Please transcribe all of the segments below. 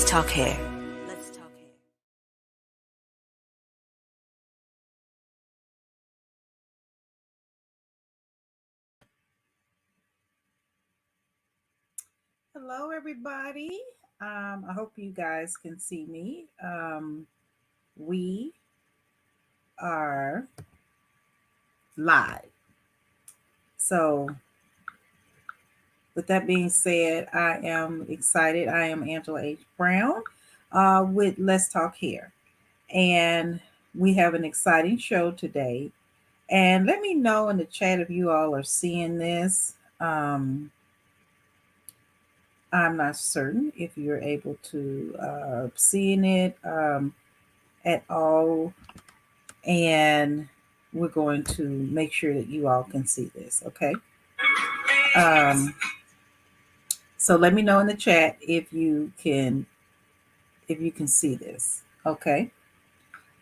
talk hair. Hello, everybody. I hope you guys can see me. We are live. So, with that being said, I am excited. I am Angela H. Brown with Let's Talk Hair. And we have an exciting show today. And let me know in the chat if you all are seeing this. I'm not certain if you're able to seeing it at all, and we're going to make sure that you all can see this. Okay. Um, so let me know in the chat if you can see this. Okay.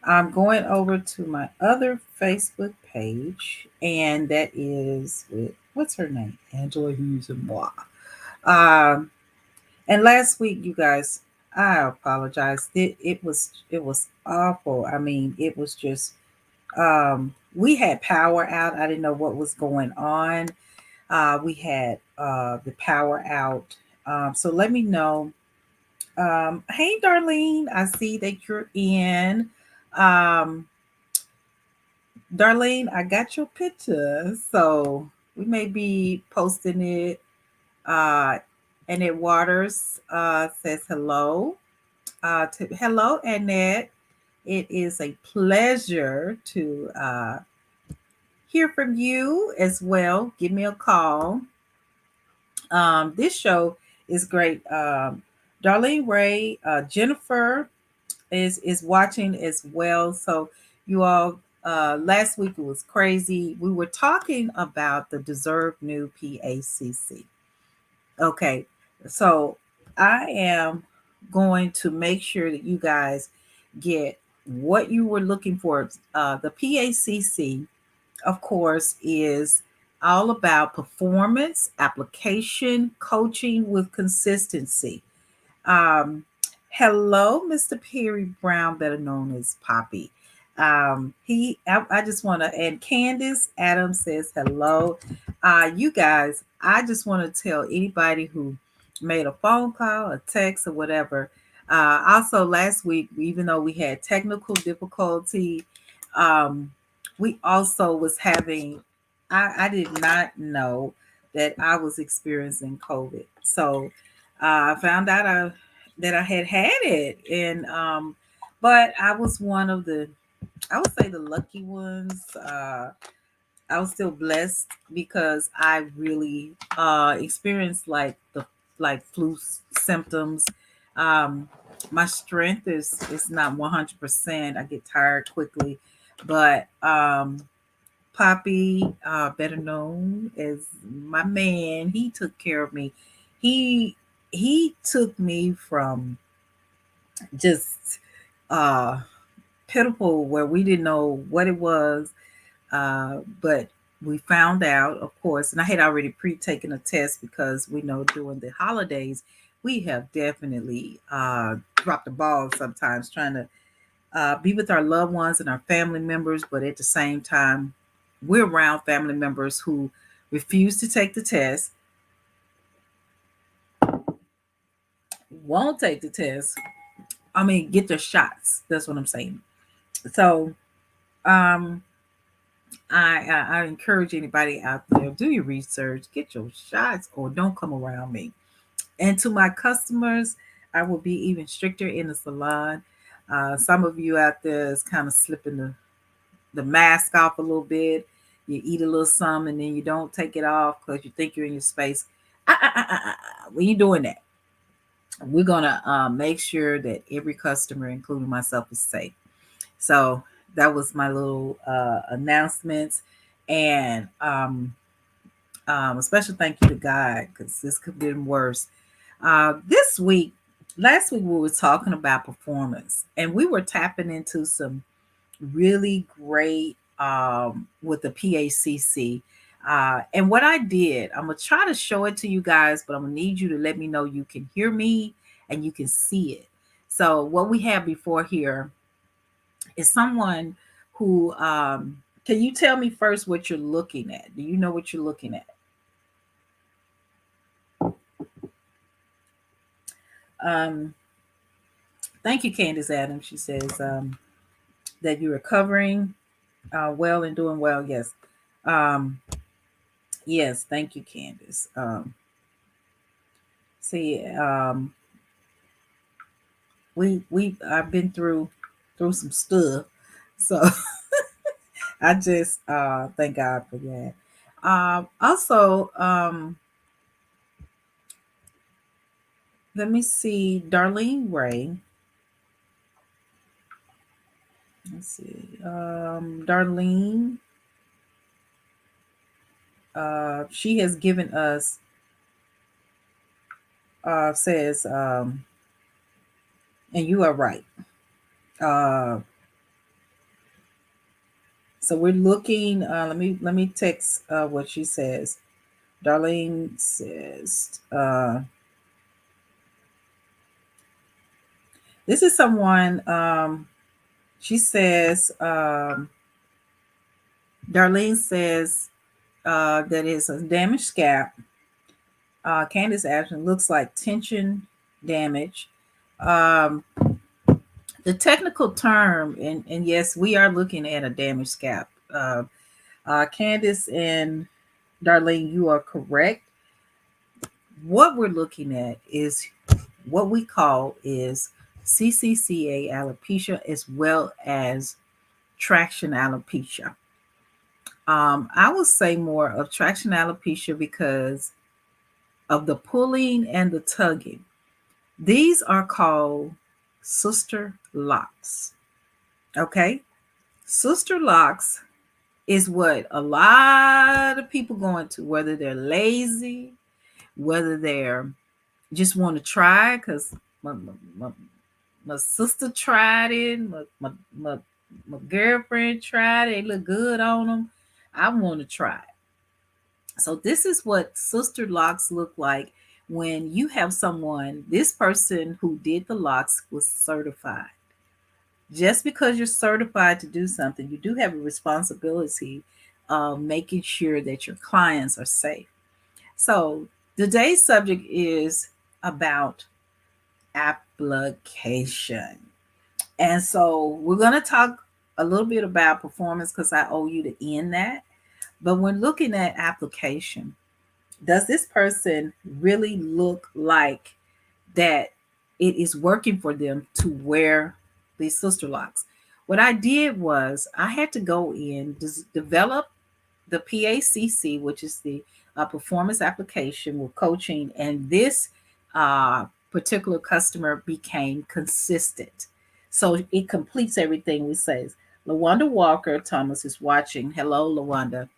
I'm going over to my other Facebook page, and that is with what's her name, Angela Hughes and moi. Um, And last week, you guys, I apologize. It was awful. I mean, it was just we had power out. I didn't know what was going on. We had the power out. So let me know. Hey, Darlene, I see that you're in. Um, Darlene, I got your picture, so we may be posting it. Uh, and it Waters says hello. Hello, Annette. It is a pleasure to hear from you as well. Give me a call. This show is great. Darlene Ray, Jennifer is watching as well. So you all, last week it was crazy. We were talking about the deserved new PACC. Okay, so I am going to make sure that you guys get what you were looking for. The PACC, of course, is all about performance, application, coaching with consistency. Um, Hello, Mr. Perry Brown, better known as Poppy. I just want to, and Candace Adams says hello. You guys, I just want to tell anybody who made a phone call, a text, or whatever. Also, last week, even though we had technical difficulty, um, we also was having. I did not know that I was experiencing COVID, so I found out that I had it, and but I was one of the, I would say, the lucky ones. I was still blessed because I really experienced like flu symptoms. Um, my strength is not 100%. I get tired quickly, but Poppy, better known as my man, he took care of me. He he took me from just uh pitiful where we didn't know what it was, but we found out, of course, and I had already pre-taken a test because we know during the holidays we have definitely dropped the ball sometimes trying to be with our loved ones and our family members, but at the same time we're around family members who refuse to take the test, won't take the test, I mean get their shots, that's what I'm saying. So um I encourage anybody out there, do your research, get your shots, or don't come around me. And to my customers, I will be even stricter in the salon. Some of you out there is kind of slipping the mask off a little bit. You eat a little some and then you don't take it off because you think you're in your space. When you're doing that, we're gonna make sure that every customer, including myself, is safe. So that was my little announcements, and a special thank you to God because this could have been worse. This week, last week we were talking about performance, and we were tapping into some really great with the PACC. And what I did, I'm gonna try to show it to you guys, but I'm gonna need you to let me know you can hear me and you can see it. So what we have before here is someone who can you tell me first what you're looking at? Do you know what you're looking at? Um, Thank you, Candace Adams. She says that you're recovering well and doing well. Yes. Um, yes. Thank you, Candace. See, we I've been through some stuff, so I just thank God for that. Also, let me see, Darlene Ray. Let's see, Darlene. She has given us says, and you are right. Uh, so we're looking. Let me text what she says. Darlene says, this is someone. She says, Darlene says that it's a damaged scalp. Candace Ashton looks like tension damage. Um, the technical term, and yes, we are looking at a damaged scalp. Candace and Darlene, you are correct. What we're looking at is what we call is CCCA alopecia as well as traction alopecia. I will say more of traction alopecia because of the pulling and the tugging. These are called sister locks. Okay? Sister locks is what a lot of people go into, whether they're lazy, whether they're just want to try because my, my sister tried it, my, my girlfriend tried it, it looked good on them. I want to try it. So this is what sister locks look like when you have someone, this person who did the locks was certified. Just because you're certified to do something, you do have a responsibility of making sure that your clients are safe. So today's subject is about application. And so we're going to talk a little bit about performance because I owe you to end that. But when looking at application, does this person really look like that it is working for them to wear these sister locks? What I did was I had to go in, develop the PACC, which is the performance application with coaching, and this particular customer became consistent. So it completes everything we say. LaWanda Walker Thomas is watching. Hello, LaWanda.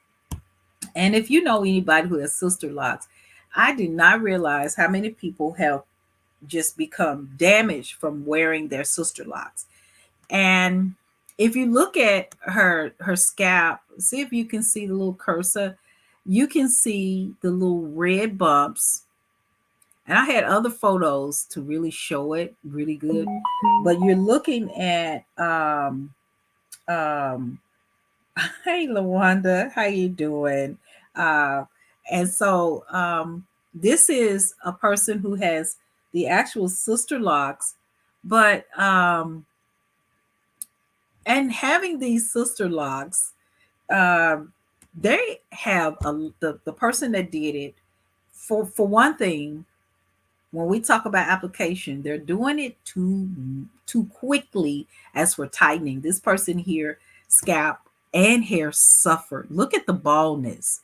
And if you know anybody who has sister locks, I did not realize how many people have just become damaged from wearing their sister locks. And if you look at her scalp, see if you can see the little cursor, you can see the little red bumps. And I had other photos to really show it really good. But you're looking at um hey Lawanda, how you doing? Uh and so this is a person who has the actual sister locks, but and having these sister locks, um, they have the person that did it for one thing. When we talk about application, they're doing it too quickly as for tightening. This person here, scalp and hair suffered. Look at the baldness.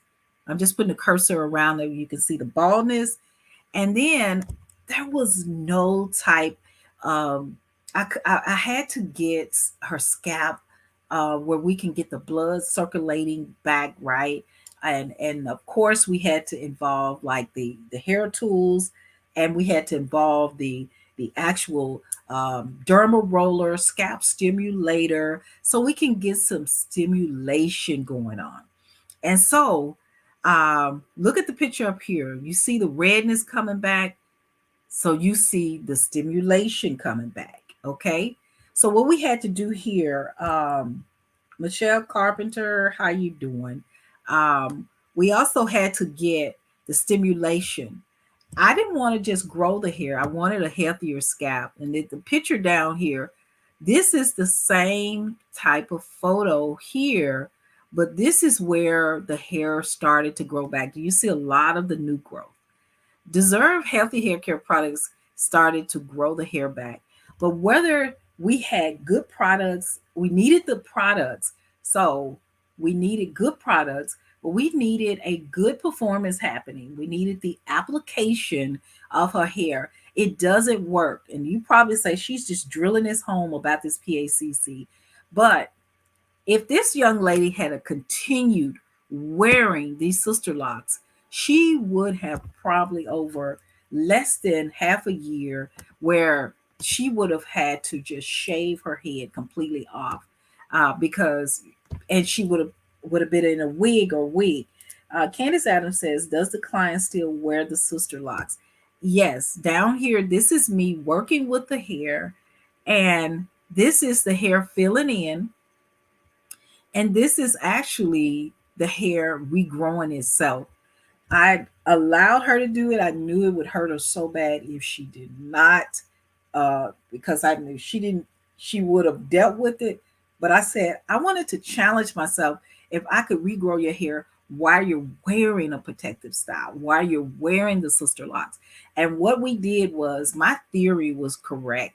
I'm just putting a cursor around there. You can see the baldness, and then there was no type. Um, I had to get her scalp where we can get the blood circulating back right, and of course we had to involve like the hair tools, and we had to involve the actual dermal roller, scalp stimulator, so we can get some stimulation going on. And so, look at the picture up here. You see the redness coming back. So you see the stimulation coming back. Okay. So what we had to do here, Michelle Carpenter, how you doing? Um, we also had to get the stimulation. I didn't want to just grow the hair. I wanted a healthier scalp. And the picture down here, this is the same type of photo here, but this is where the hair started to grow back. You see a lot of the new growth. Deserve healthy hair care products started to grow the hair back. But whether we had good products, we needed the products. So we needed good products, but we needed a good performance happening. We needed the application of her hair. It doesn't work. And you probably say she's just drilling this home about this PACC. But if this young lady had a continued wearing these sister locks, she would have probably over less than half a year where she would have had to just shave her head completely off because and she would have been in a wig. Candace Adams says, does the client still wear the sister locks? Yes, down here, this is me working with the hair, and this is the hair filling in, and this is actually the hair regrowing itself. I allowed her to do it. I knew it would hurt her so bad if she did not, because I knew she would have dealt with it. But I said, I wanted to challenge myself if I could regrow your hair while you're wearing a protective style, while you're wearing the sister locks. And what we did was, my theory was correct.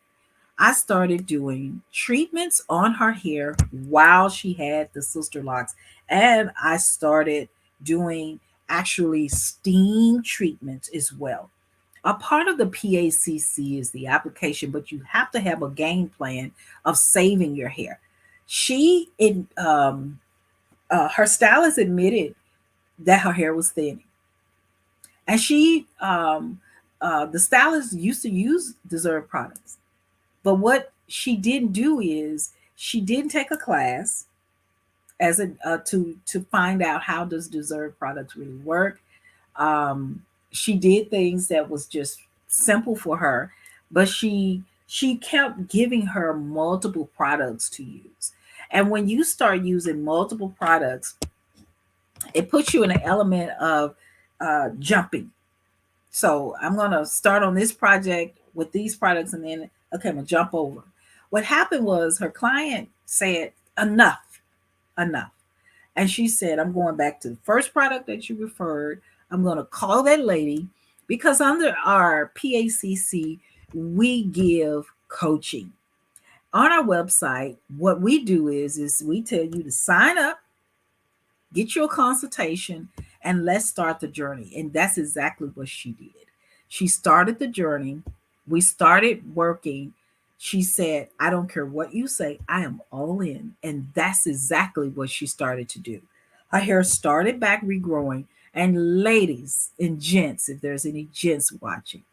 I started doing treatments on her hair while she had the sister locks. And I started doing actually steam treatments as well. A part of the PACC is the application, but you have to have a game plan of saving your hair. Her stylist admitted that her hair was thinning, and the stylist used to use Deserve products. But what she didn't do is she didn't take a class as a to find out how does Deserve products really work. Um, she did things that was just simple for her, but she kept giving her multiple products to use. And when you start using multiple products, it puts you in an element of jumping. So I'm going to start on this project with these products, and then, okay, I'm going to jump over. What happened was her client said, enough, enough. And she said, I'm going back to the first product that you referred. I'm going to call that lady, because under our PACC, we give coaching. On our website, what we do is we tell you to sign up, get your consultation, and let's start the journey. And that's exactly what she did. She started the journey. We started working. She said, I don't care what you say, I am all in. And that's exactly what she started to do. Her hair started back regrowing. And ladies and gents, if there's any gents watching,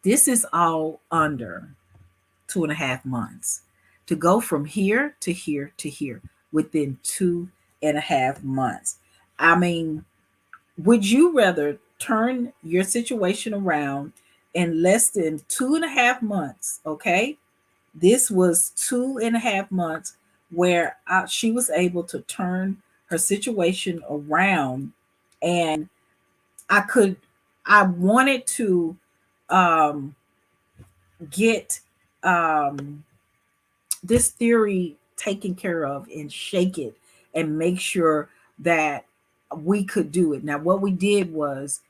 this is all under 2.5 months. To go from here to here to here within 2.5 months. I mean, would you rather turn your situation around in less than 2.5 months? Okay. This was 2.5 months where she was able to turn her situation around. And I could, I wanted to um, get um, this theory taken care of and shake it and make sure that we could do it. Now, what we did was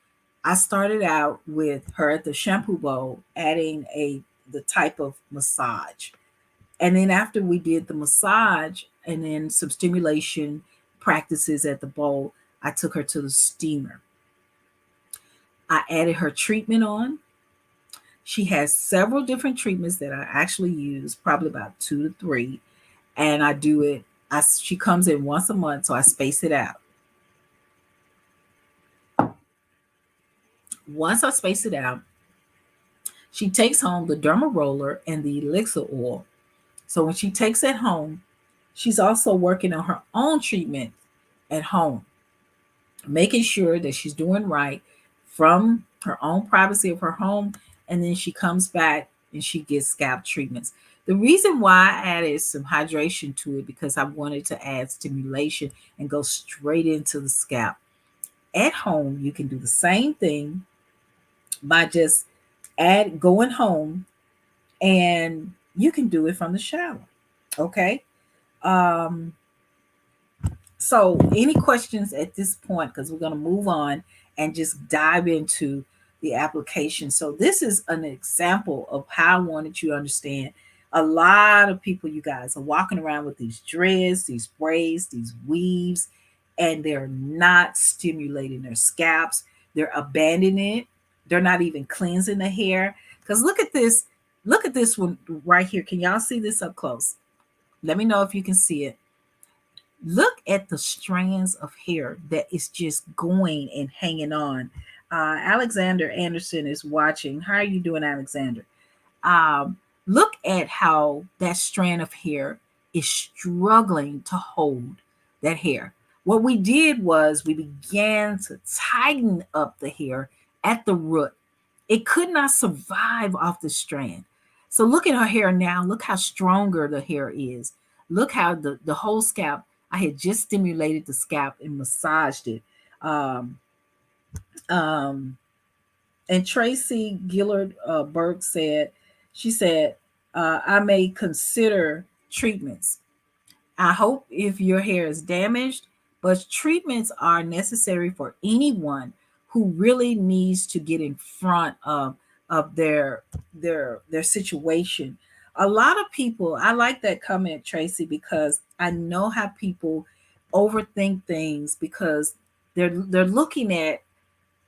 I started out with her at the shampoo bowl, adding the type of massage. And then after we did the massage and then some stimulation practices at the bowl, I took her to the steamer. I added her treatment on. She has several different treatments that I actually use, probably about 2 to 3. And I do it. She comes in once a month, so I space it out. Once I space it out, she takes home the derma roller and the elixir oil. So when she takes it home, she's also working on her own treatment at home, making sure that she's doing right from her own privacy of her home. And then she comes back and she gets scalp treatments. The reason why I added some hydration to it because I wanted to add stimulation and go straight into the scalp. At home, you can do the same thing by just add going home, and you can do it from the shower. Okay. Um, So, any questions at this point? Because we're going to move on and just dive into the application. So, this is an example of how I wanted you to understand. A lot of people, you guys, are walking around with these dreads, these braids, these weaves, and they're not stimulating their scalps. They're abandoning it. They're not even cleansing the hair. Because look at this. Look at this one right here. Can y'all see this up close? Let me know if you can see it. Look at the strands of hair that is just going and hanging on. Alexander Anderson is watching. How are you doing, Alexander? Um, Look at how that strand of hair is struggling to hold that hair. What we did was we began to tighten up the hair at the root. It could not survive off the strand. So look at her hair now. Look how stronger the hair is. Look how the whole scalp, I had just stimulated the scalp and massaged it. Um, um, and Tracy Gillard Burke said, she said, I may consider treatments. I hope if your hair is damaged, but treatments are necessary for anyone who really needs to get in front of their situation. A lot of people, I like that comment, Tracy, because I know how people overthink things because they're looking at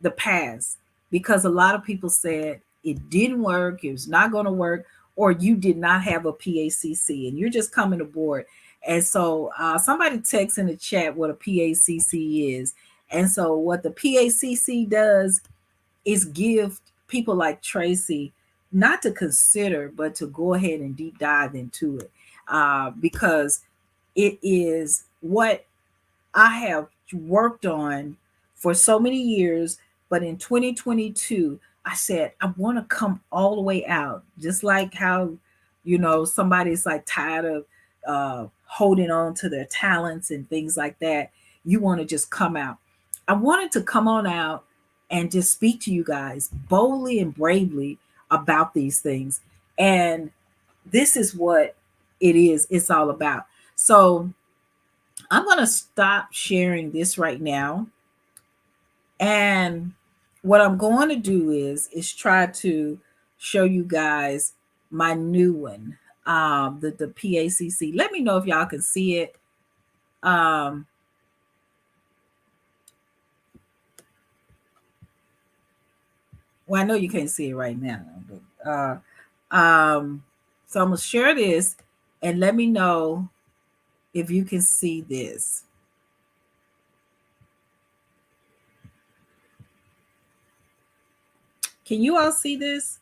the past, because a lot of people said it didn't work, it was not going to work, or you did not have a PACC and you're just coming aboard. And so somebody text in the chat what a PACC is. And so what the PACC does is give people like Tracy not to consider, but to go ahead and deep dive into it, because it is what I have worked on for so many years. But in 2022, I said, I want to come all the way out, just like how, somebody's like tired of holding on to their talents and things like that. You want to just come out. I wanted to come on out and just speak to you guys boldly and bravely about these things. And this is what it is. It's all about. So I'm going to stop sharing this right now. And what I'm going to do is try to show you guys my new one, the PACC. Let me know if y'all can see it. Well, I know you can't see it right now, but so I'm gonna share this and let me know if you can see this. Can you all see this?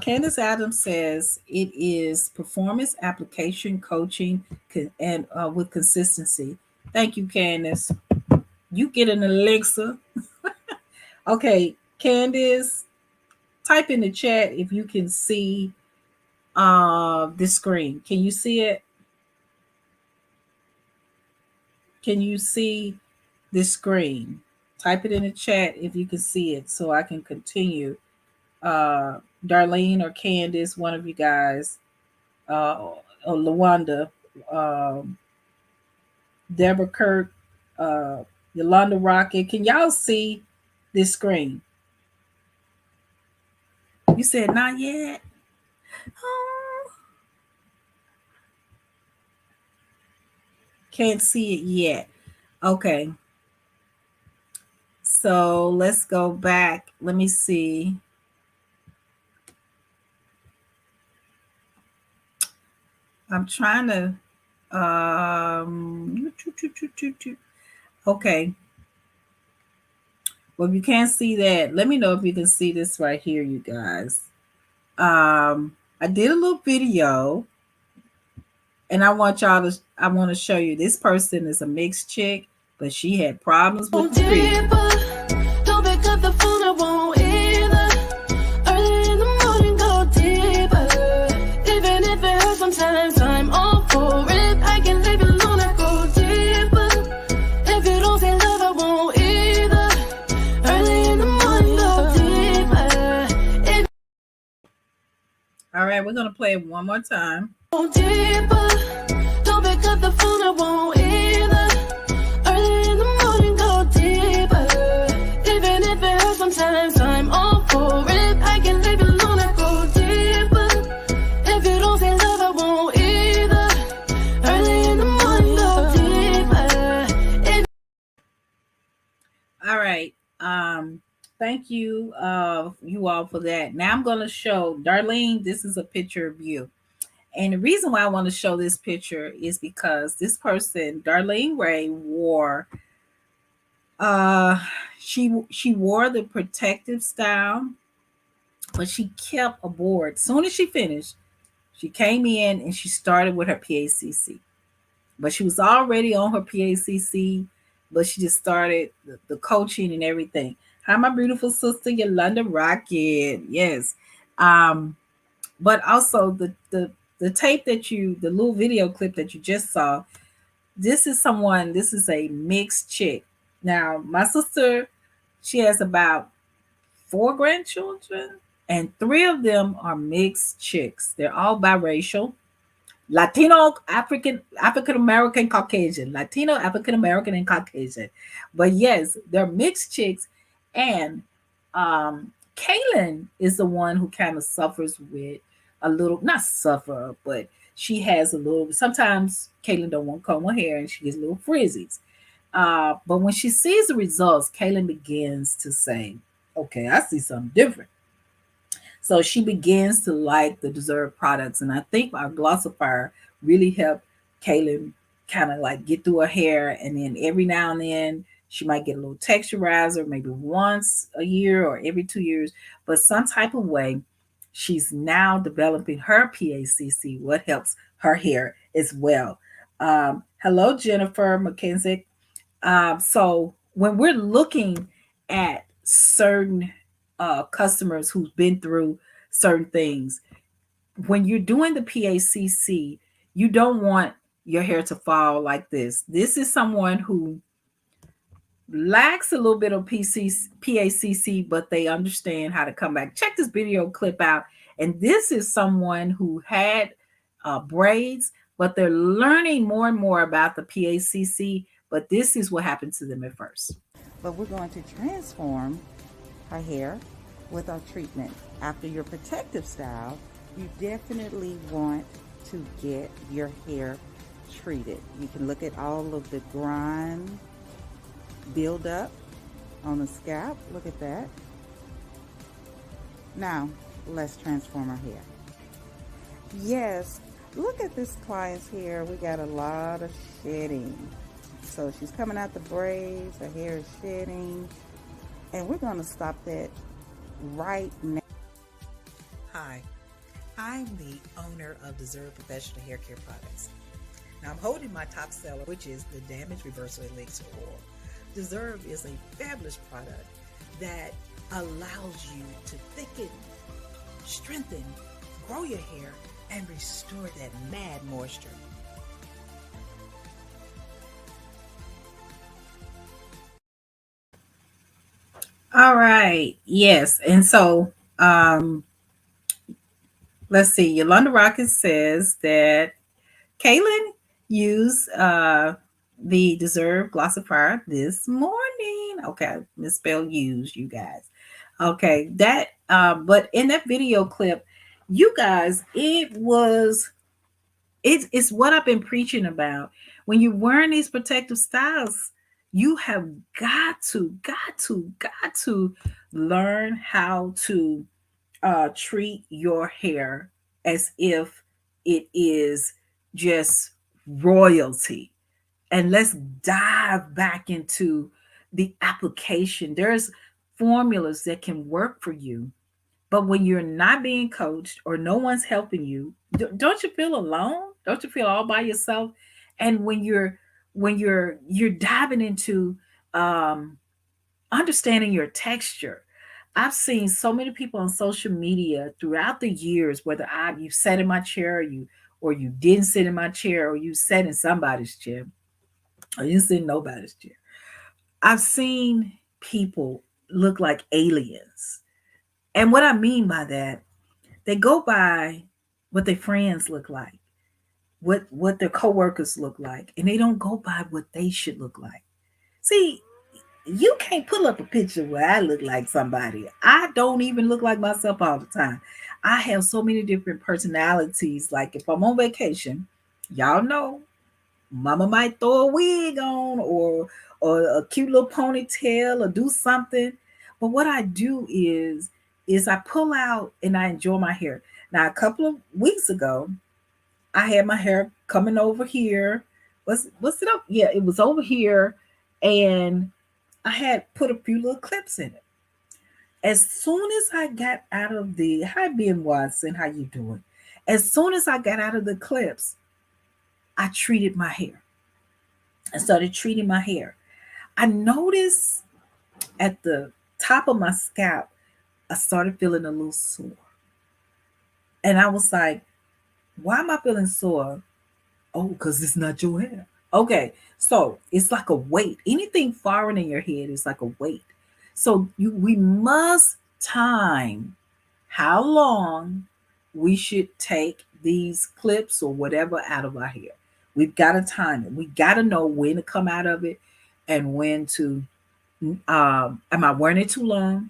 Candace Adams says it is performance application coaching and with consistency. Thank you, Candace. You get an elixir. Okay, Candace, type in the chat if you can see this screen. Can you see it? Can you see this screen? Type it in the chat if you can see it so I can continue. Darlene or Candace, one of you guys, or Lawanda, Deborah Kirk, Yolanda Rocket. Can y'all see this screen? You said not yet. Oh. Can't see it yet. Okay. So let's go back. Let me see. I'm trying to okay. Well, if you can't see that, let me know if you can see this right here, you guys. I did a little video and I want to show you. This person is a mixed chick, but she had problems with the don't pick up the phone, I won't either. Early in the morning sometimes I'm all for it. I can leave it alone, I go deeper. If you don't feel love, I won't either. Early in the morning, go deeper. If All right, we're gonna play it one more time. you go deeper, don't pick up the phone, I won't either. Early in the morning, go deeper. Even if it hurts, sometimes I'm all for it. I can leave it alone, I go deeper. If you don't feel love, I won't either. Early in the morning, go deeper. All right. Thank you, you all for that. Now I'm gonna show Darlene. This is a picture of you. And the reason why I want to show this picture is because this person, Darlene Ray, wore uh she wore the protective style, but she kept a board. Soon as she finished, she came in and she started with her PACC. But she was already on her PACC, but she just started the coaching and everything. Hi, my beautiful sister Yolanda Rocket. Yes. Um, but also the tape that the little video clip that you just saw, this is a mixed chick. Now, my sister, she has about four grandchildren, and three of them are mixed chicks. They're all biracial. Latino, African American, Caucasian, Latino, African American, and Caucasian. But yes, they're mixed chicks, and Kaylin is the one who kind of suffers with a little, not suffer, but she has a little. Sometimes Kaylin don't want to comb her hair, and she gets little frizzies. But when she sees the results, Kaylin begins to say, "Okay, I see something different." So she begins to like the Deserve products. And I think our glossifier really helped Kaylin kind of like get through her hair. And then every now and then she might get a little texturizer, maybe once a year or every 2 years. But some type of way, she's now developing her PACC, what helps her hair as well. Hello, Jennifer McKenzie. So when we're looking at certain customers who've been through certain things, when you're doing the PACC, you don't want your hair to fall like this. This is someone who lacks a little bit of PACC, but they understand how to come back. Check this video clip out. And this is someone who had braids, but they're learning more and more about the PACC. But this is what happened to them at first. But we're going to transform our hair with our treatment. After your protective style, you definitely want to get your hair treated. You can look at all of the grime build up on the scalp. Look at that. Now, let's transform our hair. Yes, look at this client's hair. We got a lot of shedding. So she's coming out the braids, her hair is shedding, and we're going to stop that right now. Hi, I'm the owner of Deserve Professional Hair Care Products. Now I'm holding my top seller, which is the Damage Reversal Elixir Oil. Deserve is a fabulous product that allows you to thicken, strengthen, grow your hair, and restore that mad moisture. All right. Yes. And so let's see. Yolanda Rocket says that Kaylin used the Deserve Glossifier this morning. Okay, I misspelled use, you guys. Okay, that but in that video clip, you guys, it's what I've been preaching about. When you're wearing these protective styles, you have got to learn how to treat your hair as if it is just royalty. And let's dive back into the application. There's formulas that can work for you, but when you're not being coached or no one's helping you, don't you feel alone? Don't you feel all by yourself? And when you're diving into um, understanding your texture. I've seen so many people on social media throughout the years, whether you sat in my chair, you or you didn't sit in my chair, or you sat in somebody's chair, or you didn't sit in nobody's chair. I've seen people look like aliens. And what I mean by that, they go by what their friends look like, what their coworkers look like, and they don't go by what they should look like. See, you can't pull up a picture where I look like somebody. I don't even look like myself all the time. I have so many different personalities. Like if I'm on vacation, y'all know mama might throw a wig on or a cute little ponytail or do something. But what I do is I pull out and I enjoy my hair. Now a couple of weeks ago, I had my hair coming over here. What's it up? Yeah, it was over here, and I had put a few little clips in it. As soon as I got out of the hi Ben Watson, how you doing? As soon as I got out of the clips, I treated my hair. I started treating my hair. I noticed at the top of my scalp, I started feeling a little sore. And I was like, why am I feeling sore? Oh, because it's not your hair. Okay, so it's like a weight. Anything foreign in your head is like a weight. So we must time how long we should take these clips or whatever out of our hair. We've got to time it. We got to know when to come out of it and when to. Am I wearing it too long?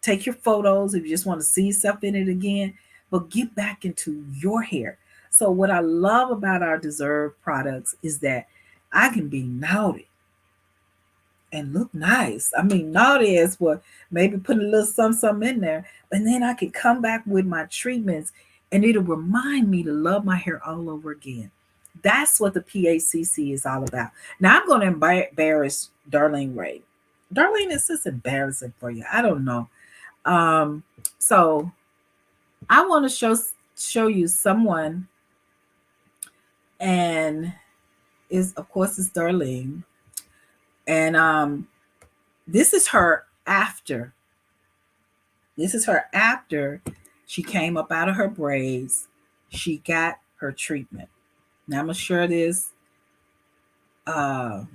Take your photos if you just want to see yourself in it again, but get back into your hair. So what I love about our Deserve products is that I can be naughty and look nice. I mean, naughty is what maybe putting a little something in there, but then I can come back with my treatments and it'll remind me to love my hair all over again. That's what the PACC is all about. Now I'm going to embarrass Darlene Ray. Darlene, is this embarrassing for you? I don't know. So I want to show you someone, and is of course it's Darlene, and this is her after. This is her after she came up out of her braids. She got her treatment. Now I'm gonna share this, and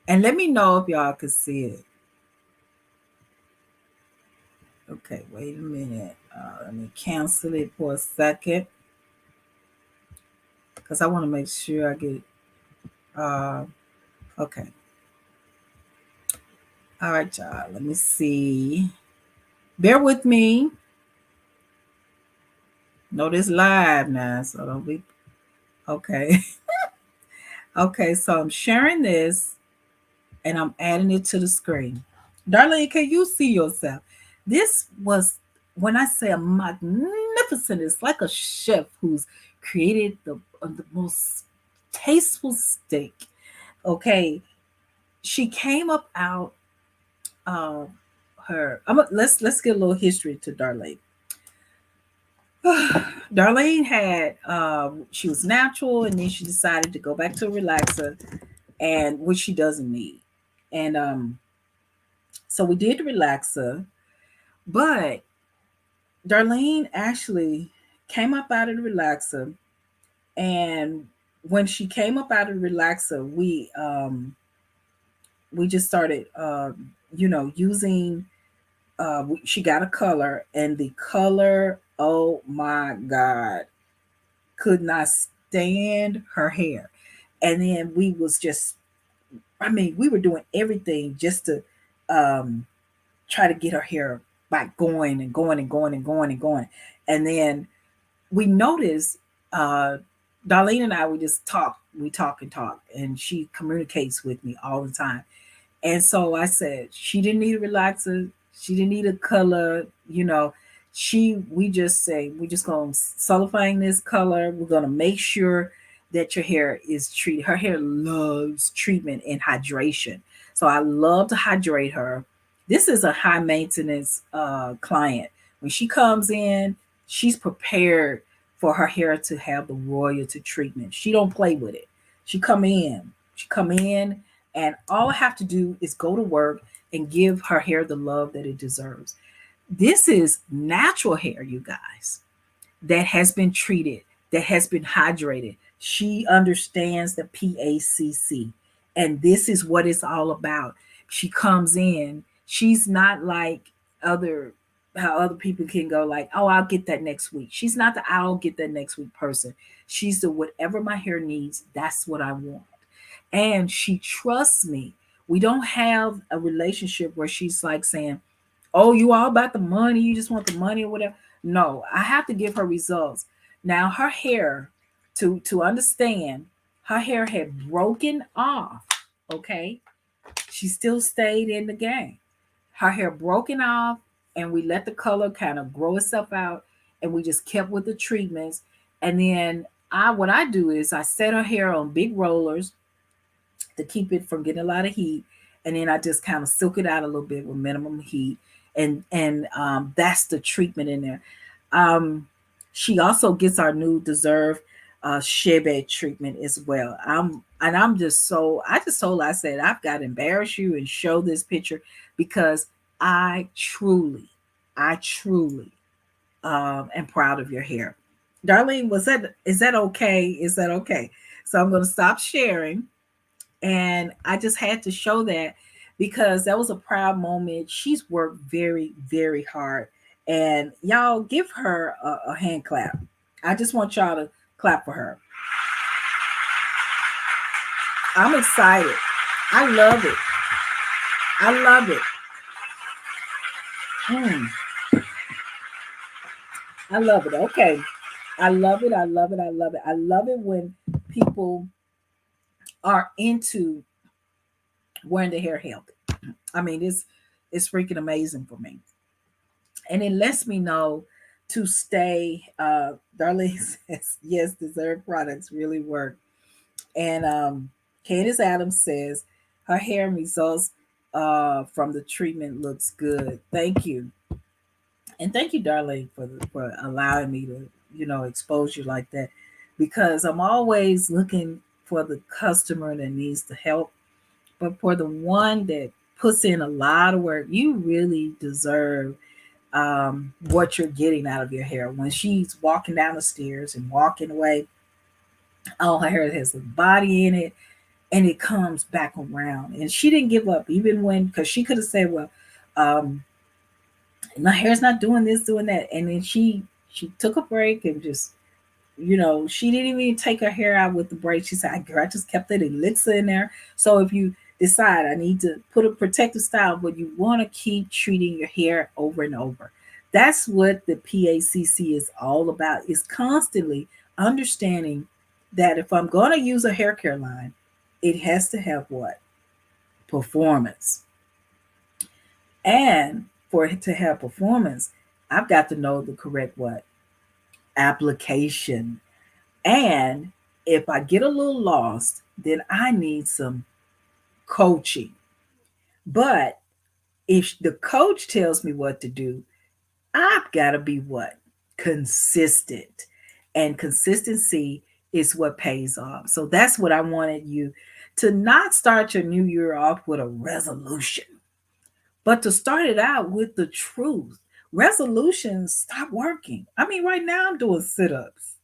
let me know if y'all can see it. Okay, wait a minute. Let me cancel it for a second because I want to make sure I get. Okay. All right, y'all. Let me see. Bear with me. No, this live now, so don't be. Okay. Okay, so I'm sharing this and I'm adding it to the screen. Darlene, can you see yourself? This was, when I say a magnificent, it's like a chef who's created the most tasteful steak. Okay, she came up out of her. Let's get a little history to Darlene. Darlene had she was natural, and then she decided to go back to a relaxer, and which she doesn't need. And so we did the relaxer, but Darlene actually came up out of the relaxer, and when she came up out of the relaxer, we just started using she got a color, and the color, oh my god, could not stand her hair. And then we was just, I mean, we were doing everything just to try to get her hair back going and going and going and going and going. And then we noticed Darlene and I, we just talk, and talk, and she communicates with me all the time. And so I said, she didn't need a relaxer. She didn't need a color, we just say, we're just going to solidifying this color. We're going to make sure that your hair is treated. Her hair loves treatment and hydration. So I love to hydrate her. This is a high maintenance client. When she comes in, she's prepared for her hair to have the royalty treatment. She don't play with it. She come in, and all I have to do is go to work and give her hair the love that it deserves. This is natural hair, you guys. that has been treated, that has been hydrated. She understands the PACC, and this is what it's all about. She comes in, she's not like other how other people can go like, oh, I'll get that next week. She's not the I'll get that next week person. She's the whatever my hair needs, that's what I want. And she trusts me. We don't have a relationship where she's like saying, oh, you all about the money, you just want the money or whatever. No, I have to give her results. Now her hair, to understand, her hair had broken off. Okay. She still stayed in the game. Her hair broken off, and we let the color kind of grow itself out, and we just kept with the treatments. And then what I do is I set her hair on big rollers to keep it from getting a lot of heat, and then I just kind of silk it out a little bit with minimum heat, and that's the treatment in there. Um, she also gets our new Deserve Shebe treatment as well. I'm just so I just told her, I said I've got to embarrass you and show this picture because I truly am proud of your hair. Darlene, was that is that okay? Is that okay? So I'm going to stop sharing, and I just had to show that because that was a proud moment. She's worked very, very hard. And y'all give her a hand clap. I just want y'all to clap for her. I'm excited. I love it. I love it. Mm, I love it. Okay. I love it. I love it. I love it. I love it when people are into wearing their hair healthy. I mean, it's freaking amazing for me. And it lets me know to stay. Darlene says, yes, Deserve products really work. And Candace Adams says her hair results from the treatment looks good. Thank you. And thank you, Darlene, for allowing me to, expose you like that. Because I'm always looking for the customer that needs the help. But for the one that puts in a lot of work, you really deserve what you're getting out of your hair. When she's walking down the stairs and walking away, all her hair has a body in it, and it comes back around. And she didn't give up, even when, because she could have said, well, um, my hair's not doing this, doing that. And then she took a break and just, she didn't even take her hair out with the braid. She said, girl, I just kept that elixir in there. So if you decide I need to put a protective style, but you want to keep treating your hair over and over. That's what the PACC is all about, is constantly understanding that if I'm going to use a hair care line, it has to have what? Performance. And for it to have performance, I've got to know the correct what? Application. And if I get a little lost, then I need some coaching. But if the coach tells me what to do, I've got to be what? Consistent. And consistency is what pays off. So that's what I wanted you to not start your new year off with a resolution, but to start it out with the truth. Resolutions stop working. I mean, right now I'm doing sit ups.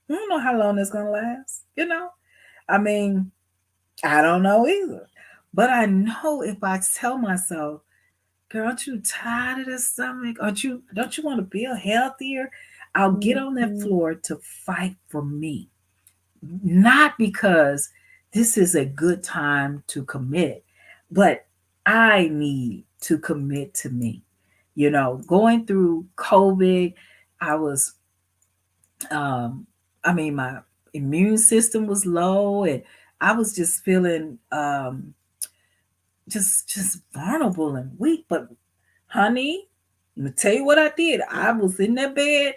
I don't know how long that's going to last. I mean, I don't know either. But I know if I tell myself, girl, aren't you tired of this stomach? Don't you want to feel healthier? I'll get on that floor to fight for me. Not because this is a good time to commit, but I need to commit to me. Going through COVID, I was I mean, my immune system was low, and I was just feeling just vulnerable and weak. But honey, let me tell you what I did. I was in that bed.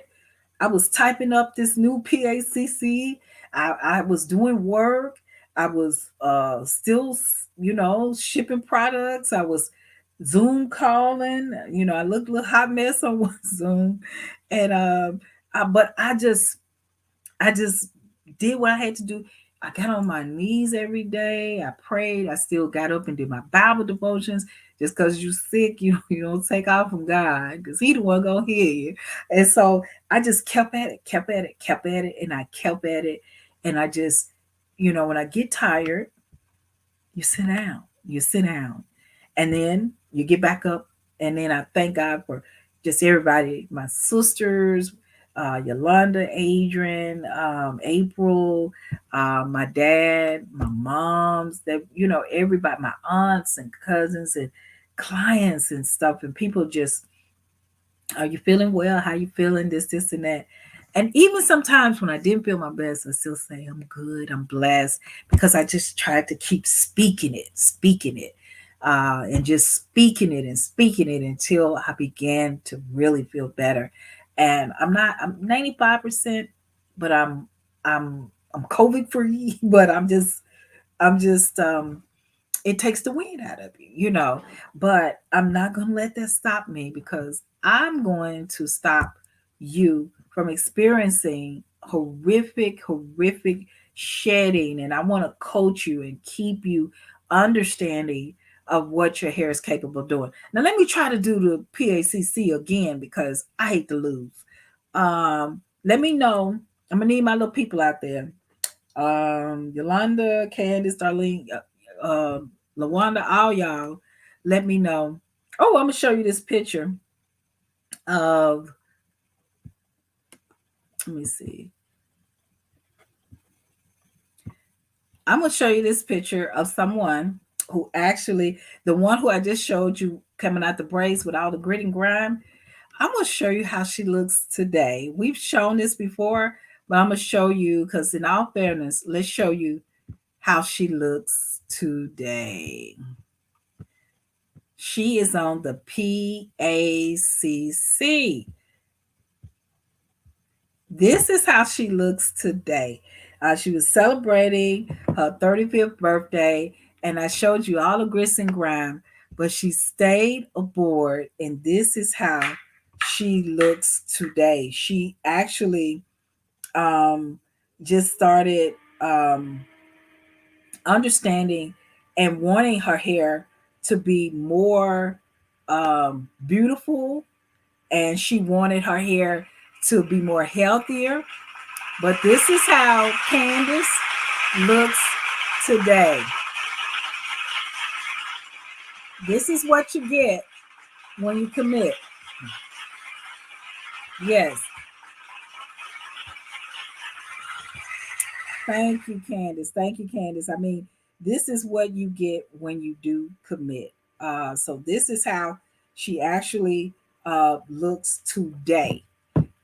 I was typing up this new PACC. I was doing work. I was still, shipping products. I was Zoom calling. I looked a little hot mess on one Zoom, and but I just did what I had to do. I got on my knees every day. I prayed. I still got up and did my Bible devotions. Just because you sick, you don't take off from God because He the one gonna heal you. And so I just kept at it, kept at it, kept at it, and I kept at it. And I just, when I get tired, you sit down. You sit down. And then you get back up. And then I thank God for just everybody, my sisters, Yolanda, Adrian, April, my dad, my moms, that, everybody, my aunts and cousins and clients and stuff. And people just, are you feeling well? How you feeling? This, and that. And even sometimes when I didn't feel my best, I still say I'm good, I'm blessed, because I just tried to keep speaking it, and just speaking it until I began to really feel better. And I'm 95%, but I'm COVID free, but I'm just it takes the wind out of you. But I'm not going to let that stop me, because I'm going to stop you from experiencing horrific shedding. And I want to coach you and keep you understanding of what your hair is capable of doing. Now, let me try to do the PACC again, because I hate to lose. Let me know. I'm going to need my little people out there. Yolanda, Candace, Darlene, Lawanda, all y'all, let me know. Oh, I'm gonna show you this picture of. Let me see. I'm gonna show you this picture of someone who actually, the one who I just showed you coming out the braids with all the grit and grime. I'm gonna show you how she looks today. We've shown this before, but I'm gonna show you, because in all fairness, let's show you how she looks today. She is on the PACC. This is how she looks today. She was celebrating her 35th birthday, and I showed you all the grits and grime, but she stayed aboard, and this is how she looks today. She actually um, just started understanding and wanting her hair to be more beautiful, and she wanted her hair to be more healthier. But this is how Candace looks today. This is what you get when you commit. Yes. Thank you, Candace. Thank you, Candace. I mean, this is what you get when you do commit. So this is how she actually looks today.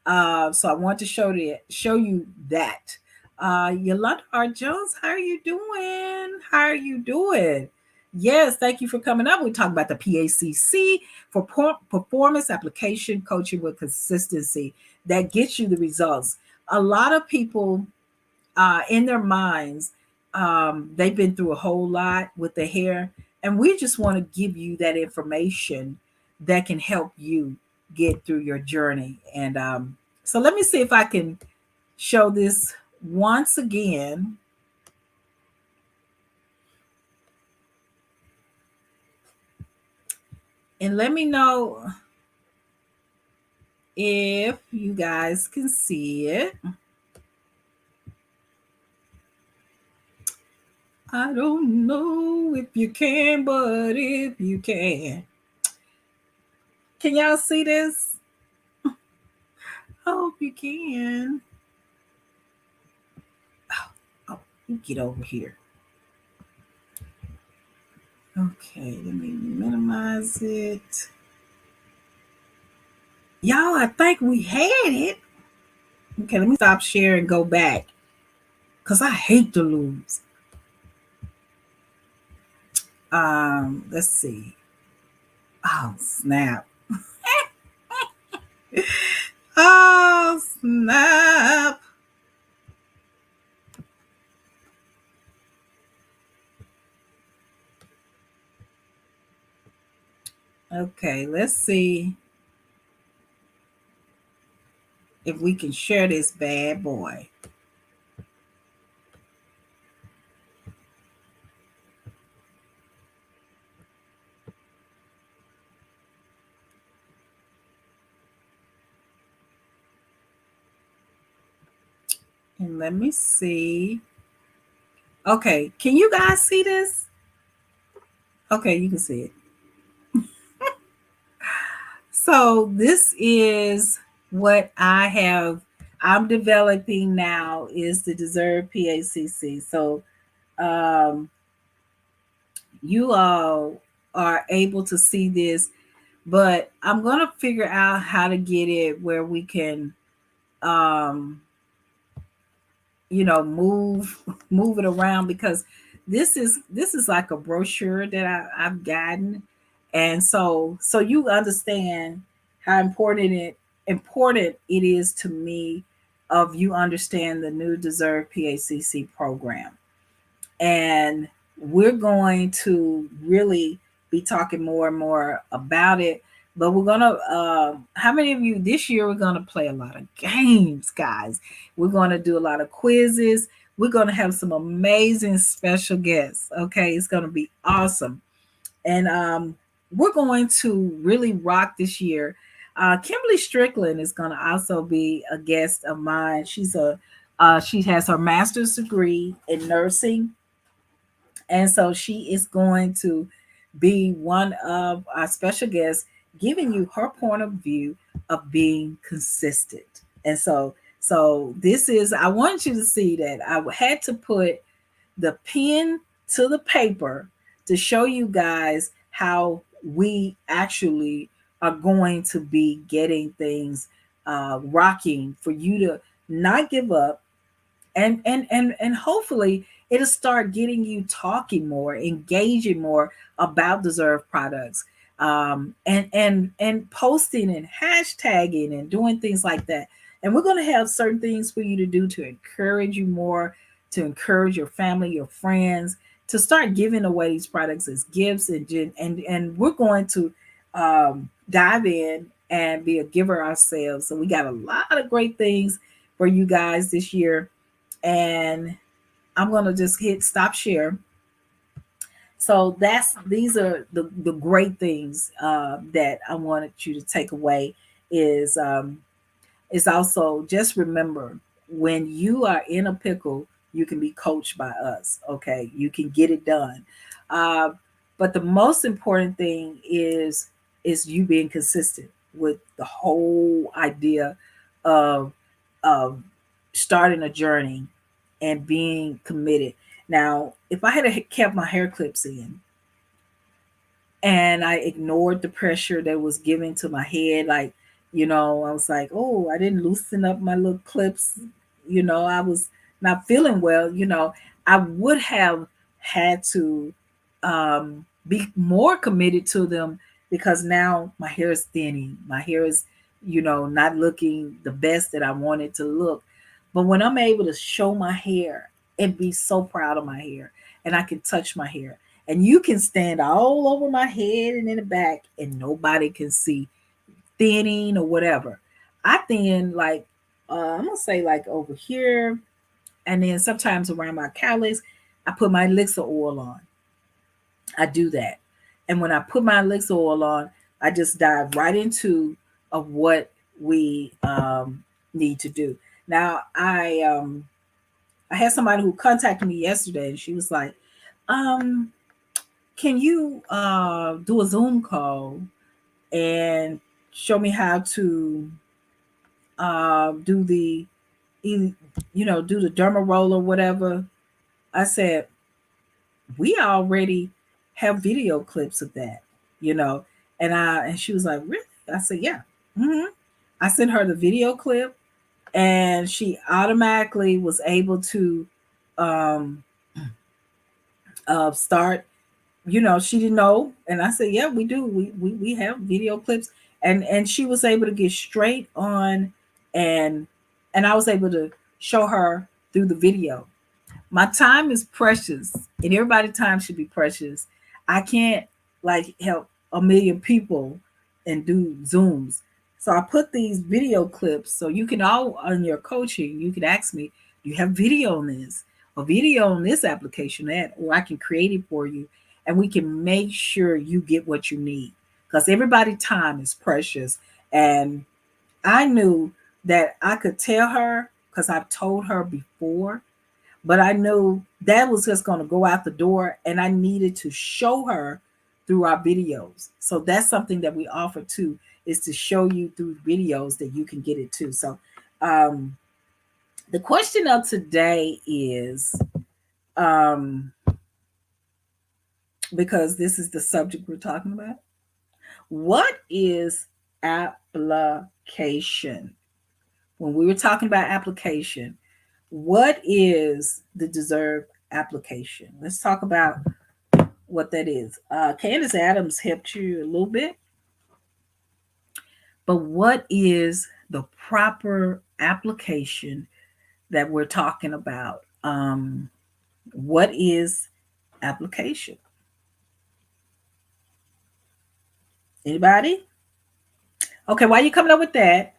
So I want to show you that. Yolanda R. Jones, how are you doing? How are you doing? Yes, thank you for coming up. We talk about the PACC, for performance application coaching with consistency that gets you the results. A lot of people in their minds, they've been through a whole lot with the hair, and we just want to give you that information that can help you get through your journey. And so let me see if I can show this once again. And let me know if you guys can see it. I don't know if you can, but if you can y'all see this? I hope you can. Oh, you get over here. Okay, let me minimize it. Y'all, I think we had it. Okay, let me stop sharing and go back, because I hate to lose. Let's see. Oh, snap. Oh, snap. Okay, let's see if we can share this bad boy. And let me see. Okay, can you guys see this? Okay, you can see it. So this is what I'm developing now is the Deserve PACC. So um, you all are able to see this, but I'm gonna figure out how to get it where we can um, move move it around because this is like a brochure that I've gotten, and so you understand how important it is to me of you understand the new Deserve PACC program, and we're going to really be talking more and more about it. But we're gonna how many of you this year we're gonna play a lot of games, guys. We're gonna do a lot of quizzes. We're gonna have some amazing special guests. Okay, it's gonna be awesome. And we're going to really rock this year. Kimberly Strickland is going to also be a guest of mine. She has her master's degree in nursing, and so she is going to be one of our special guests, giving you her point of view of being consistent. And so this is, I want you to see that I had to put the pen to the paper to show you guys how we actually are going to be getting things rocking for you to not give up, and hopefully it'll start getting you talking more, engaging more about Deserve products, and posting and hashtagging and doing things like that. And we're going to have certain things for you to do to encourage you more, to encourage your family, your friends, to start giving away these products as gifts, and we're going to dive in and be a giver ourselves. So we got a lot of great things for you guys this year, and I'm gonna just hit stop share. So these are the great things that I wanted you to take away is also just remember, when you are in a pickle, you can be coached by us. Okay, you can get it done. Uh, but the most important thing is you being consistent with the whole idea of of starting a journey and being committed. Now, if I had kept my hair clips in and I ignored the pressure that was given to my head, like, I was like, oh, I didn't loosen up my little clips, I was not feeling well, I would have had to be more committed to them, because now my hair is thinning. My hair is, not looking the best that I wanted to look. But when I'm able to show my hair and be so proud of my hair, and I can touch my hair, and you can stand all over my head and in the back, and nobody can see thinning or whatever. I thin like, I'm gonna say like over here, and then sometimes around my callus, I put my elixir oil on. I do that. And when I put my elixir oil on, I just dive right into of what we need to do. Now, I had somebody who contacted me yesterday, and she was like, um, "Can you do a Zoom call and show me how to do do the derma roll or whatever?" I said, "We already have video clips of that, you know." And she was like, "Really?" I said, "Yeah." hmm I sent her the video clip, and she automatically was able to um, start. She didn't know, and I said, "Yeah, we do. We have video clips," and she was able to get straight on, and I was able to show her through the video. My time is precious, and everybody's time should be precious. I can't like help a million people and do Zooms. So I put these video clips so you can all on your coaching, you can ask me, do you have video on this? A video on this application that, or I can create it for you, and we can make sure you get what you need. Because everybody's time is precious. And I knew that I could tell her because I've told her before, but I knew that was just going to go out the door, and I needed to show her through our videos. So that's something that we offer too, is to show you through videos that you can get it too. So the question of today is, because this is the subject we're talking about, what is application? When we were talking about application, what is the deserved application? Let's talk about what that is. Candace Adams helped you a little bit, but what is the proper application that we're talking about? What is application? Anybody? Okay, while you're coming up with that,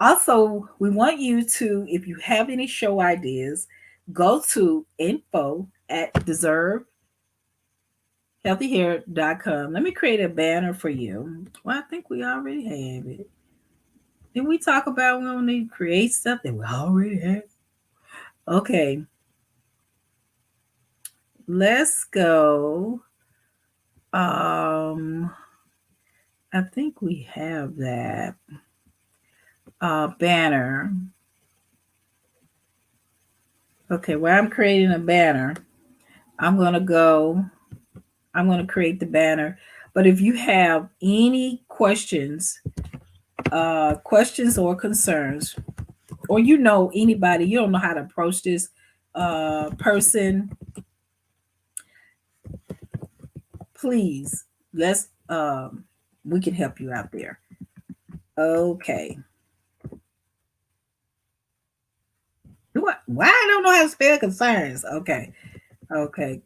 also, we want you to, if you have any show ideas, go to info@deservehealthyhair.com. Let me create a banner for you. Well, I think we already have it. Did we talk about we don't need to create stuff that we already have? Okay. Let's go. I think we have that banner. Okay, while I'm creating a banner, I'm going to create the banner. But if you have any questions or concerns, or anybody, you don't know how to approach this person, please, we can help you out there. Okay. Why I don't know how to spell concerns? Okay.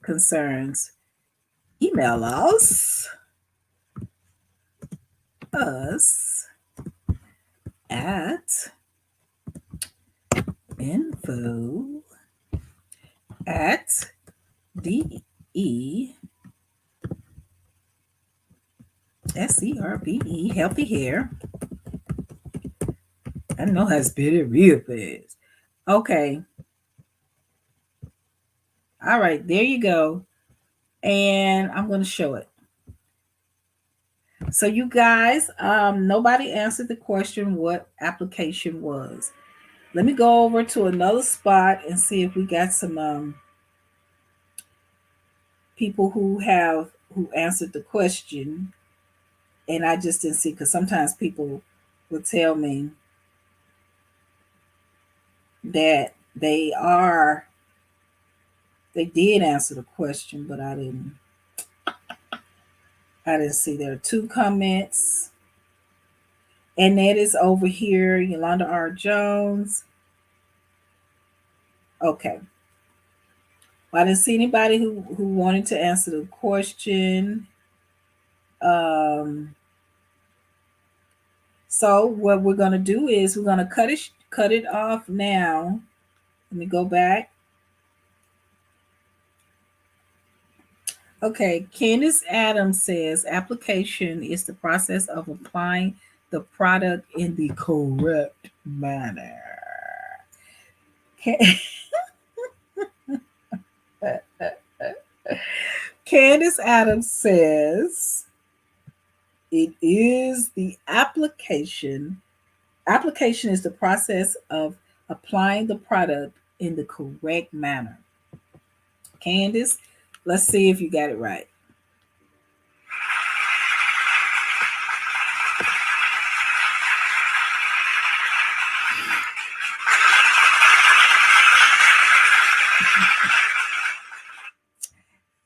Concerns. Email us at info@DESERVE Healthy Hair. I know how to spell it real fast. Okay. All right, there you go. And I'm going to show it. So you guys, nobody answered the question what application was. Let me go over to another spot and see if we got some people who answered the question. And I just didn't see, because sometimes people will tell me that they did answer the question, but I didn't see. There are 2 comments. And that is over here, Yolanda R. Jones. Okay. Well, I didn't see anybody who wanted to answer the question. So what we're going to do is we're going to cut it off now. Let me go back. Okay, Candace Adams says application is the process of applying the product in the correct manner. Candace Adams says it is the application. Application is the process of applying the product in the correct manner. Candace, let's see if you got it right.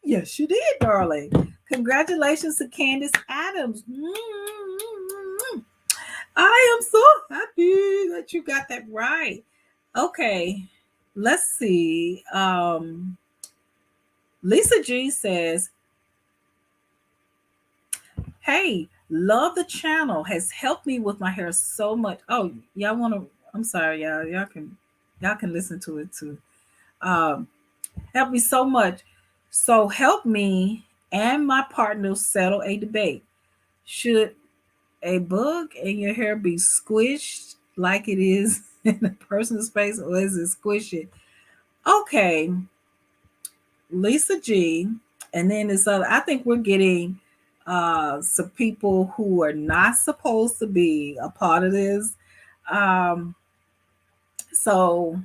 Yes, you did, darling. Congratulations to Candace Adams. I am so happy that you got that right. Okay, let's see. Lisa G says, hey, love the channel. Has helped me with my hair so much. Oh, y'all want to, I'm sorry, y'all. Y'all can listen to it too. Help me so much. So help me and my partner settle a debate. Should a bug in your hair be squished like it is in the person's face or is it squishy? Okay, Lisa G, and then this other. I think we're getting some people who are not supposed to be a part of this. Um, so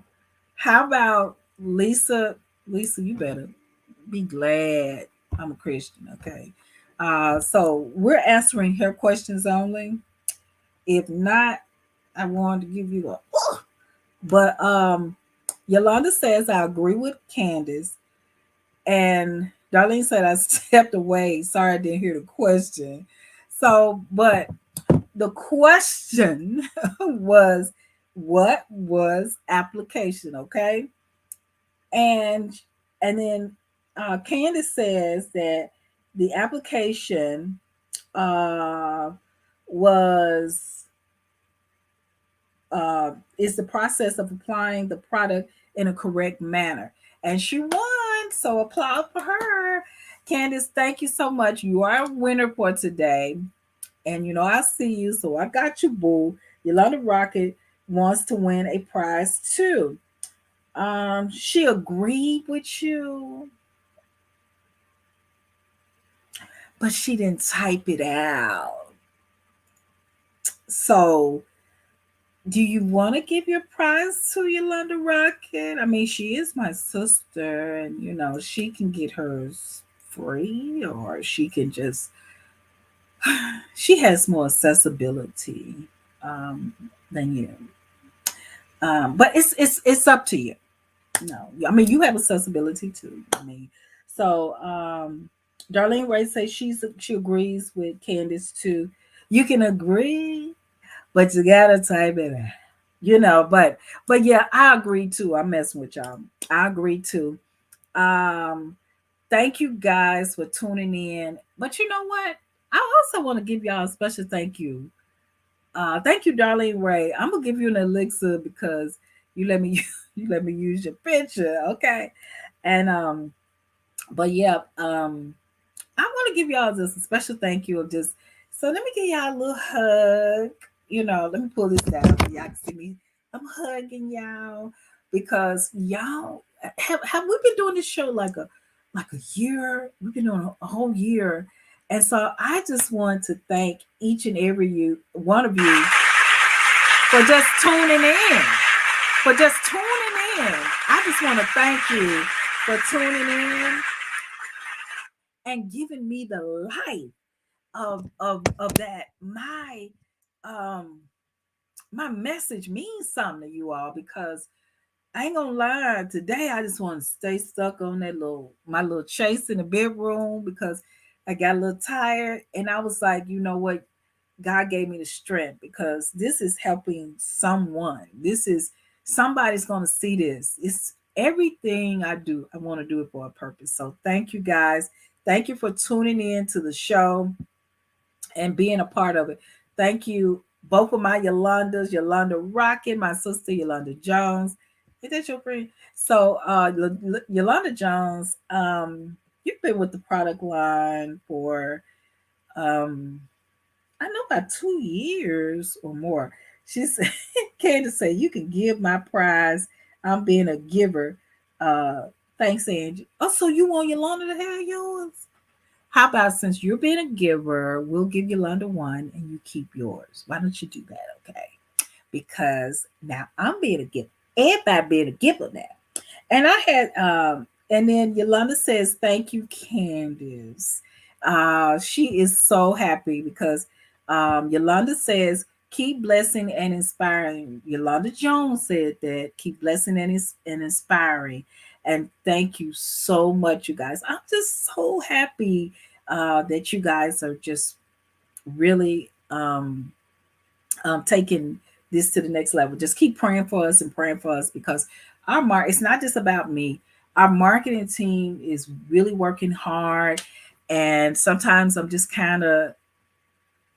how about Lisa? Lisa, you better be glad I'm a Christian, okay? So we're answering her questions only. If not, I wanted to give you a. But Yolanda says I agree with Candace, and Darlene said I stepped away. Sorry, I didn't hear the question. So, but the question was, what was application? Okay, and then Candace says that the application uh, was is the process of applying the product in a correct manner. And she won, so applaud for her. Candace, thank you so much. You are a winner for today. And you know, I see you, so I got you, boo. Yolanda Rocket wants to win a prize too. She agreed with you, but she didn't type it out. So do you want to give your prize to Yolanda Rocket? I mean, she is my sister, and you know, she can get hers free, or she can just, she has more accessibility um, than you. But it's up to you. No, I mean, you have accessibility too. I mean, so Darlene Ray says she agrees with Candace too. You can agree, but you gotta type it out. You know, but yeah, I agree too. I'm messing with y'all. I agree too. Um, Thank you guys for tuning in. But you know what? I also want to give y'all a special thank you. Thank you, Darlene Ray. I'm gonna give you an elixir because you let me you let me use your picture, okay? And but yeah, I want to give y'all just a special thank you of just so let me give y'all a little hug. You know, let me pull this down so y'all can see me. I'm hugging y'all because y'all have we been doing this show like a year. We've been doing a whole year. And so I just want to thank each and every you one of you for just tuning in. For just tuning in. I just want to thank you for tuning in and giving me the light of that um my message means something to you all because I ain't gonna lie, today I just want to stay stuck on that little my little chase in the bedroom because I got a little tired and I was like, you know what, God gave me the strength because this is helping someone. This is somebody's gonna see this. It's everything I do, I want to do it for a purpose. So thank you guys. Thank you for tuning in to the show and being a part of it. Thank you, both of my Yolandas, Yolanda Rocket, my sister Yolanda Jones. Is that your friend? So, Yolanda Jones, you've been with the product line for, um, I know about 2 years or more. She said, Candace said, you can give my prize. I'm being a giver. Uh, Thanks, Angie. Oh, so you want Yolanda to have yours? How about since you're being a giver, we'll give Yolanda one and you keep yours. Why don't you do that? Okay. Because now I'm being a giver. Everybody being a giver now. And I had and then Yolanda says, thank you, Candace. She is so happy because Yolanda says, keep blessing and inspiring. Yolanda Jones said that, keep blessing and inspiring. And thank you so much, you guys. I'm just so happy that you guys are just really taking this to the next level. Just keep praying for us and praying for us because it's not just about me. Our marketing team is really working hard, and sometimes I'm just kind of,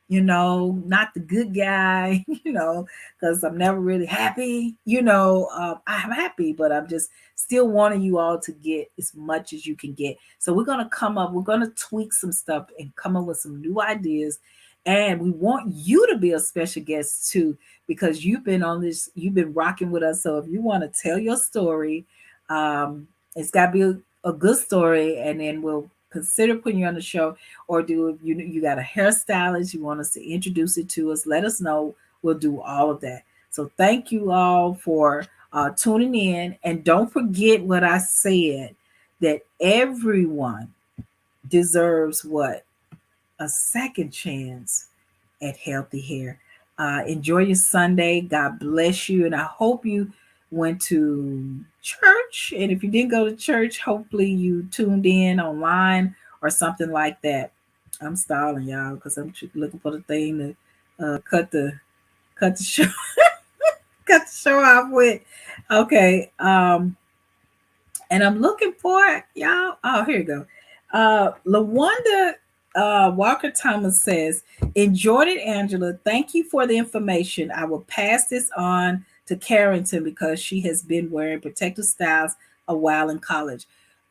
not the good guy, because I'm never really happy. I'm happy, but I'm just still wanting you all to get as much as you can get. So we're going to tweak some stuff and come up with some new ideas And we want you to be a special guest too, because you've been rocking with us. So if you want to tell your story, it's got to be a good story, and then we'll consider putting you on the show. Or do if you got a hairstylist, you want us to introduce it to us, let us know. We'll do all of that. So thank you all for tuning in. And don't forget what I said, that everyone deserves what? A second chance at healthy hair. Enjoy your Sunday. God bless you. And I hope you went to church. And if you didn't go to church, hopefully you tuned in online or something like that. I'm stalling y'all because I'm looking for the thing to cut the show cut the show off with. Okay. And I'm looking for it, y'all. Oh, here you go. LaWanda Walker Thomas says, enjoyed it, Angela. Thank you for the information. I will pass this on to Carrington because she has been wearing protective styles a while in college.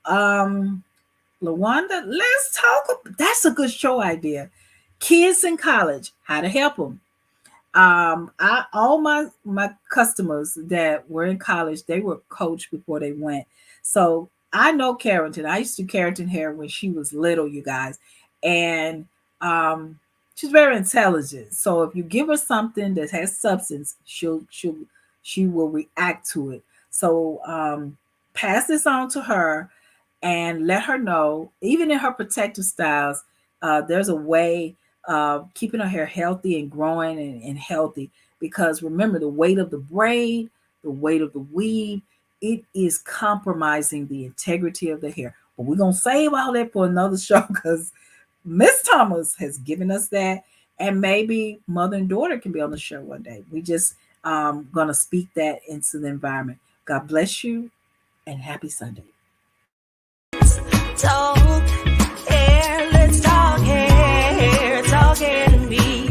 LaWanda, let's talk. That's a good show idea. Kids in college, how to help them. All my customers that were in college, they were coached before they went. So I know Carrington. I used to do Carrington hair when she was little, you guys. And she's very intelligent. So if you give her something that has substance, she will react to it. So pass this on to her and let her know, even in her protective styles, there's a way of keeping her hair healthy and growing and healthy. Because remember, the weight of the braid, the weight of the weave, it is compromising the integrity of the hair. But we're going to save all that for another show because Miss Thomas has given us that. And maybe mother and daughter can be on the show one day. We just going to speak that into the environment. God bless you and happy Sunday. Talk hair, let's talk hair. Talk hair to me.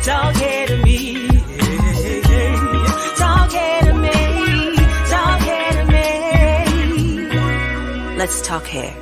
Talk hair to me. Talk hair to me. Talk hair to me. Let's talk hair.